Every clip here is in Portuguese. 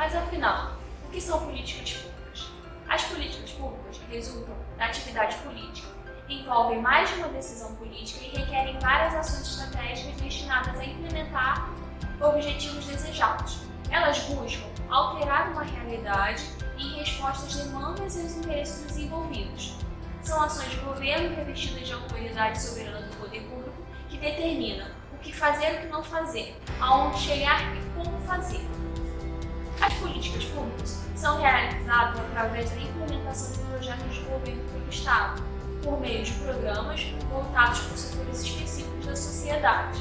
Mas afinal, o que são políticas públicas? As políticas públicas resultam da atividade política, envolvem mais de uma decisão política e requerem várias ações estratégicas destinadas a implementar objetivos desejados. Elas buscam alterar uma realidade em resposta às demandas e aos interesses dos envolvidos. São ações de governo revestidas de autoridade soberana do poder público que determina o que fazer e o que não fazer, aonde chegar e como fazer. As políticas públicas são realizadas através da implementação de projetos de governo pelo Estado, por meio de programas voltados para setores específicos da sociedade.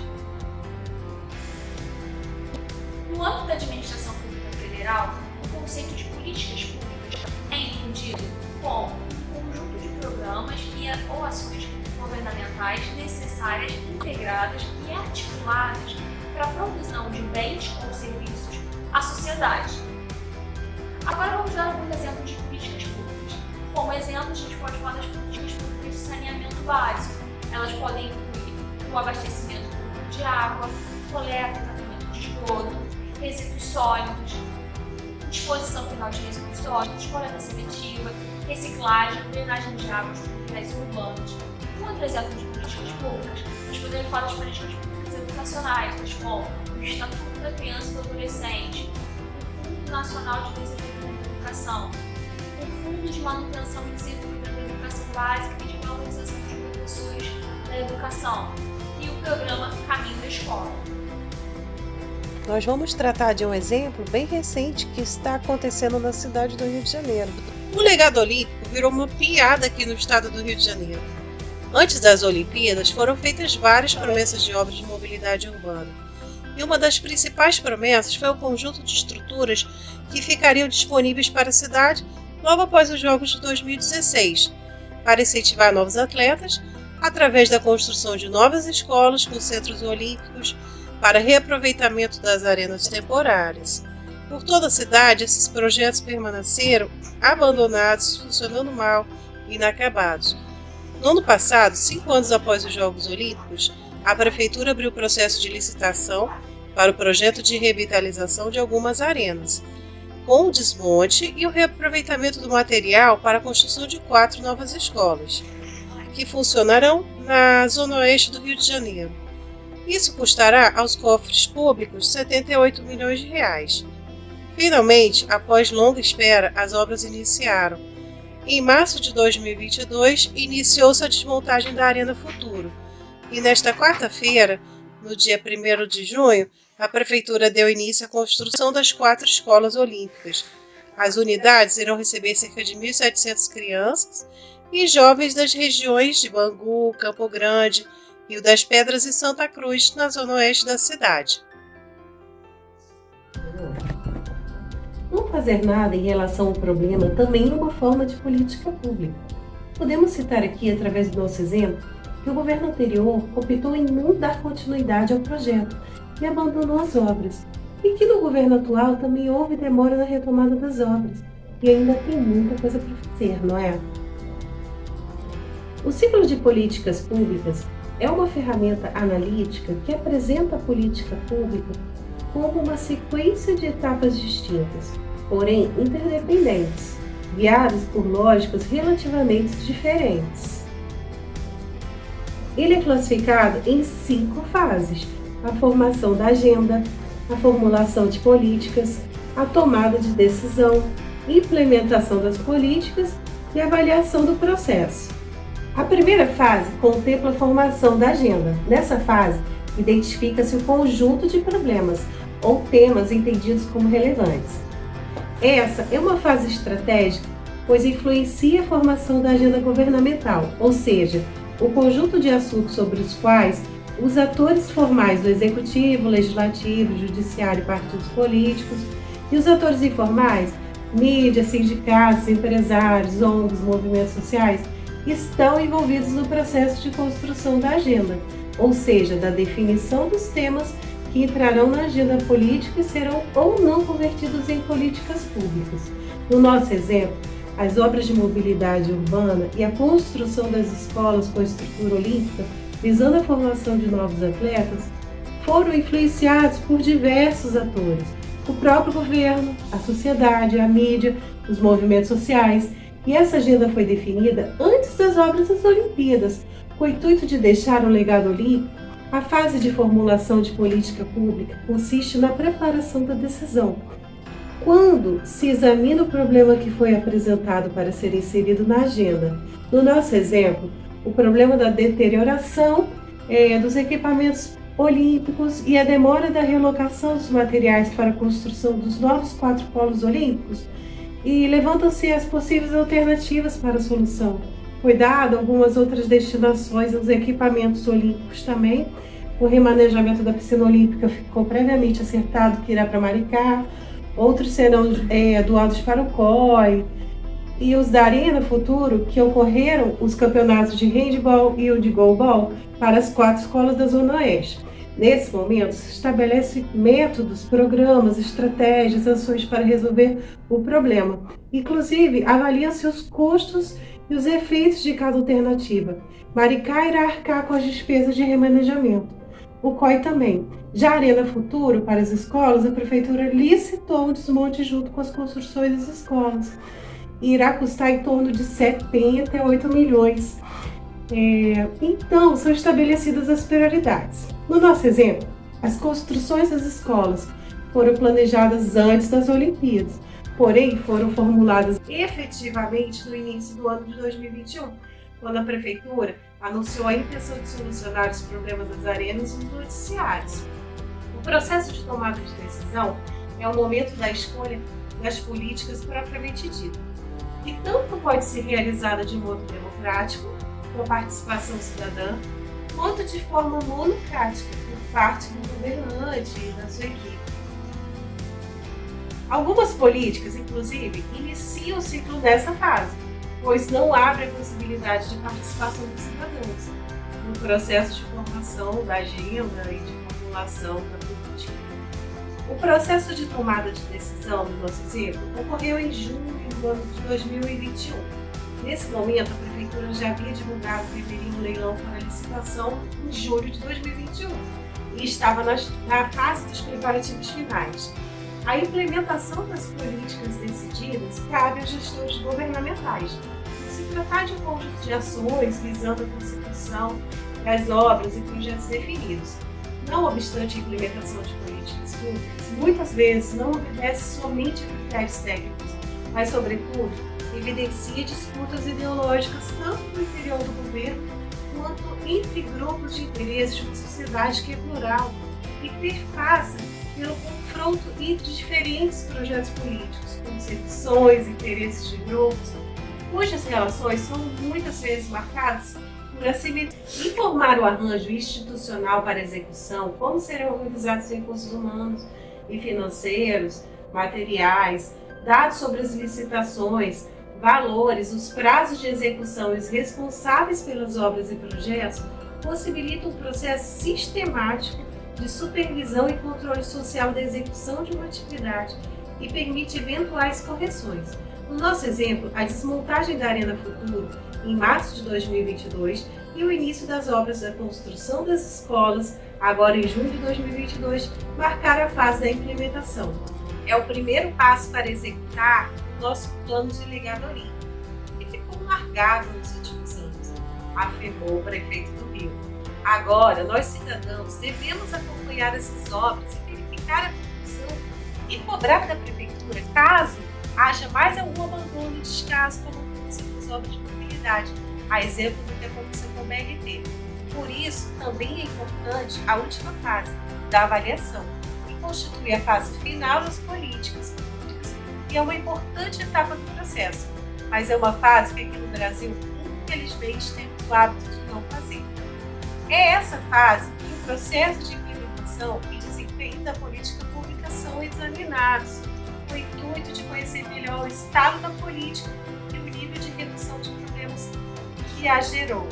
No âmbito da administração pública federal, o conceito de políticas públicas é entendido como um conjunto de programas ou ações governamentais necessárias, integradas e articuladas para a provisão de bens ou serviços à sociedade. Agora vamos dar alguns exemplos de políticas públicas. Como exemplo, a gente pode falar das políticas públicas de saneamento básico. Elas podem incluir o abastecimento público de água, coleta e tratamento de esgoto, resíduos sólidos, disposição final de resíduos sólidos, coleta seletiva, reciclagem, drenagem de águas pluviais e urbanas. Um outro exemplo de políticas públicas, nós podemos falar das políticas públicas educacionais, como o Estatuto da Criança e do Adolescente, o Fundo Nacional de Desenvolvimento da Educação, o Fundo de Manutenção e Desenvolvimento da Educação Básica e de Valorização dos Professores da Educação e o Programa Caminho da Escola. Nós vamos tratar de um exemplo bem recente que está acontecendo na cidade do Rio de Janeiro. O legado olímpico virou uma piada aqui no estado do Rio de Janeiro. Antes das Olimpíadas, foram feitas várias promessas de obras de mobilidade urbana. E uma das principais promessas foi o conjunto de estruturas que ficariam disponíveis para a cidade logo após os Jogos de 2016, para incentivar novos atletas, através da construção de novas escolas com centros olímpicos, para reaproveitamento das arenas temporárias. Por toda a cidade, esses projetos permaneceram abandonados, funcionando mal e inacabados. No ano passado, 5 anos após os Jogos Olímpicos, a Prefeitura abriu o processo de licitação para o projeto de revitalização de algumas arenas, com o desmonte e o reaproveitamento do material para a construção de 4 novas escolas, que funcionarão na zona oeste do Rio de Janeiro. Isso custará aos cofres públicos 78 milhões de reais. Finalmente, após longa espera, as obras iniciaram. Em março de 2022, iniciou-se a desmontagem da Arena Futuro. E nesta quarta-feira, no dia 1º de junho, a Prefeitura deu início à construção das 4 escolas olímpicas. As unidades irão receber cerca de 1.700 crianças e jovens das regiões de Bangu, Campo Grande, Rio das Pedras e Santa Cruz, na zona oeste da cidade. Não fazer nada em relação ao problema também é uma forma de política pública. Podemos citar aqui, através do nosso exemplo, que o governo anterior optou em não dar continuidade ao projeto e abandonou as obras, e que no governo atual também houve demora na retomada das obras, e ainda tem muita coisa para fazer, não é? O ciclo de políticas públicas é uma ferramenta analítica que apresenta a política pública como uma sequência de etapas distintas, porém interdependentes, guiadas por lógicas relativamente diferentes. Ele é classificado em 5 fases: a formação da agenda, a formulação de políticas, a tomada de decisão, implementação das políticas e avaliação do processo. A primeira fase contempla a formação da agenda. Nessa fase, identifica-se o conjunto de problemas ou temas entendidos como relevantes. Essa é uma fase estratégica, pois influencia a formação da agenda governamental, ou seja, o conjunto de assuntos sobre os quais os atores formais do Executivo, Legislativo, Judiciário e partidos políticos e os atores informais, mídias, sindicatos, empresários, ONGs, movimentos sociais, estão envolvidos no processo de construção da agenda, ou seja, da definição dos temas que entrarão na agenda política e serão ou não convertidos em políticas públicas. No nosso exemplo, as obras de mobilidade urbana e a construção das escolas com estrutura olímpica, visando a formação de novos atletas, foram influenciados por diversos atores, o próprio governo, a sociedade, a mídia, os movimentos sociais. E essa agenda foi definida antes das obras das Olimpíadas, com o intuito de deixar um legado olímpico. A fase de formulação de política pública consiste na preparação da decisão. Quando se examina o problema que foi apresentado para ser inserido na agenda. No nosso exemplo, o problema da deterioração dos equipamentos olímpicos e a demora da relocação dos materiais para a construção dos novos 4 polos olímpicos, e levantam-se as possíveis alternativas para a solução. Foi dado algumas outras destinações aos equipamentos olímpicos também. O remanejamento da piscina olímpica ficou previamente acertado que irá para Maricá, outros serão doados para o COI, e os da Arena Futuro, que ocorreram os campeonatos de handball e o de goalball para as 4 escolas da Zona Oeste. Nesse momento, se estabelece métodos, programas, estratégias, ações para resolver o problema. Inclusive, avaliam-se os custos e os efeitos de cada alternativa. Maricá irá arcar com as despesas de remanejamento. O COI também. Já a Arena Futuro, para as escolas, a Prefeitura licitou o desmonte junto com as construções das escolas. E irá custar em torno de 78 milhões. Então, são estabelecidas as prioridades. No nosso exemplo, as construções das escolas foram planejadas antes das Olimpíadas, porém foram formuladas efetivamente no início do ano de 2021, quando a Prefeitura anunciou a intenção de solucionar os problemas das arenas e dos noticiários. O processo de tomada de decisão é o momento da escolha das políticas propriamente dita, que tanto pode ser realizada de modo democrático, com a participação cidadã, quanto de forma monocrática, por parte do governante e da sua equipe. Algumas políticas, inclusive, iniciam o ciclo nessa fase, pois não abre a possibilidade de participação dos cidadãos no processo de formação da agenda e de formulação da política. O processo de tomada de decisão, no nosso exemplo, ocorreu em junho do ano de 2021. Nesse momento, a Prefeitura já havia divulgado que haveria um leilão para licitação em julho de 2021 e estava na fase dos preparativos finais. A implementação das políticas decididas cabe aos gestores governamentais. Se tratar de um conjunto de ações visando a consecução das obras e projetos definidos. Não obstante a implementação de políticas públicas, muitas vezes não obedece somente a critérios técnicos, mas, sobretudo, evidencia disputas ideológicas tanto no interior do governo quanto entre grupos de interesses de uma sociedade que é plural e perpassa pelo confronto entre diferentes projetos políticos, concepções, interesses de grupos, cujas relações são muitas vezes marcadas por assimetria. Informar o arranjo institucional para execução, como serão organizados os recursos humanos e financeiros, materiais, dados sobre as licitações, valores, os prazos de execução e os responsáveis pelas obras e projetos possibilitam um processo sistemático de supervisão e controle social da execução de uma atividade e permite eventuais correções. No nosso exemplo, a desmontagem da Arena Futuro em março de 2022 e o início das obras da construção das escolas, agora em junho de 2022, marcaram a fase da implementação. É o primeiro passo para executar nosso plano de legado olímpico, que ficou largado nos últimos anos, afirmou o prefeito do Rio. Agora, nós cidadãos devemos acompanhar essas obras e verificar a conclusão e cobrar da prefeitura caso haja mais algum abandono e descaso, como aconteceu com as obras de mobilidade, a exemplo do que aconteceu com o BRT. Por isso, também é importante a última fase da avaliação, que constitui a fase final das políticas públicas e é uma importante etapa do processo, mas é uma fase que aqui no Brasil, infelizmente, temos o hábito de não fazer. É essa fase que o processo de implementação e desempenho da política pública são examinados, com o intuito de conhecer melhor o estado da política e o nível de redução de problemas que a gerou.